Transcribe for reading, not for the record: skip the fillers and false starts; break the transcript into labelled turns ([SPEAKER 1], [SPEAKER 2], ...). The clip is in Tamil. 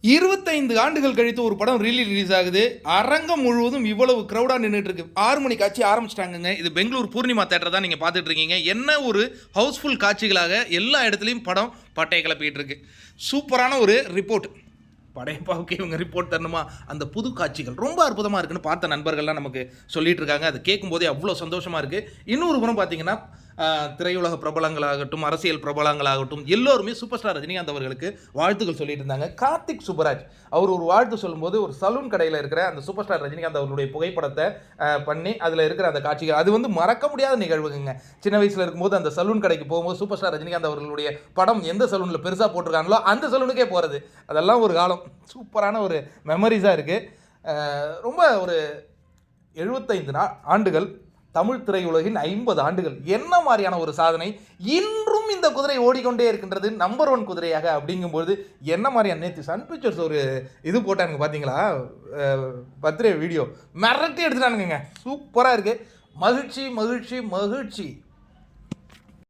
[SPEAKER 1] 25 ஆண்டுகள் கழித்து ஒரு படம் ரிலீஸ் ஆகுது. அரங்கம் முழுவதும் இவ்வளவு க்ரௌடாக நின்றுட்டு இருக்கு. 6 மணி காட்சி ஆரம்பிச்சிட்டாங்கங்க. இது பெங்களூர் பூர்ணிமா தேட்டர் தான் நீங்கள் பார்த்துட்டு இருக்கீங்க. என்ன ஒரு ஹவுஸ்ஃபுல் காட்சிகளாக எல்லா இடத்துலையும் படம் பட்டையை கிளப்பிட்டு இருக்கு. சூப்பரான ஒரு ரிப்போர்ட். படையப்பாவுக்கு இவங்க ரிப்போர்ட் தரணுமா? அந்த புது காட்சிகள் ரொம்ப அற்புதமாக இருக்குன்னு பார்த்த நண்பர்கள்லாம் நமக்கு சொல்லிட்டு இருக்காங்க. அது கேட்கும்போதே அவ்வளோ சந்தோஷமாக இருக்குது. இன்னொரு புறம் பார்த்தீங்கன்னா திரையுலக பிரபலங்களாகட்டும், அரசியல் பிரபலங்களாகட்டும், எல்லோருமே சூப்பர் ஸ்டார் ரஜினிகாந்த் அவர்களுக்கு வாழ்த்துக்கள் சொல்லிட்டு இருந்தாங்க. கார்த்திக் சுப்பராஜ் அவர் ஒரு வாழ்த்து சொல்லும்போது ஒரு சலூன் கடையில் இருக்கிற அந்த சூப்பர் ஸ்டார் ரஜினிகாந்த் அவர்களுடைய புகைப்படத்தை பண்ணி அதில் இருக்கிற அந்த காட்சிகள் அது வந்து மறக்க முடியாத நிகழ்வுங்க. சின்ன வயசில் இருக்கும்போது அந்த சலூன் கடைக்கு போகும்போது சூப்பர் ஸ்டார் ரஜினிகாந்த் அவர்களுடைய படம் எந்த சலூனில் பெருசாக போட்டிருக்காங்களோ அந்த சலூனுக்கே போகிறது, அதெல்லாம் ஒரு காலம். சூப்பரான ஒரு மெமரிஸாக இருக்குது. ரொம்ப ஒரு 75 ஆண்டுகள் தமிழ் திரையுலகின் 50 ஆண்டுகள் என்ன மாதிரியான ஒரு சாதனை. இன்றும் இந்த குதிரை ஓடிக்கொண்டே இருக்கின்றது நம்பர் 1 குதிரையாக. அப்படிங்கும்போது என்ன மாதிரியான நேற்று சன் பிக்சர்ஸ் ஒரு இது போட்டானுங்க பார்த்தீங்களா, பர்த்டே வீடியோ மிரட்டி எடுத்துட்டானுங்க. சூப்பராக இருக்குது. மகிழ்ச்சி மகிழ்ச்சி மகிழ்ச்சி.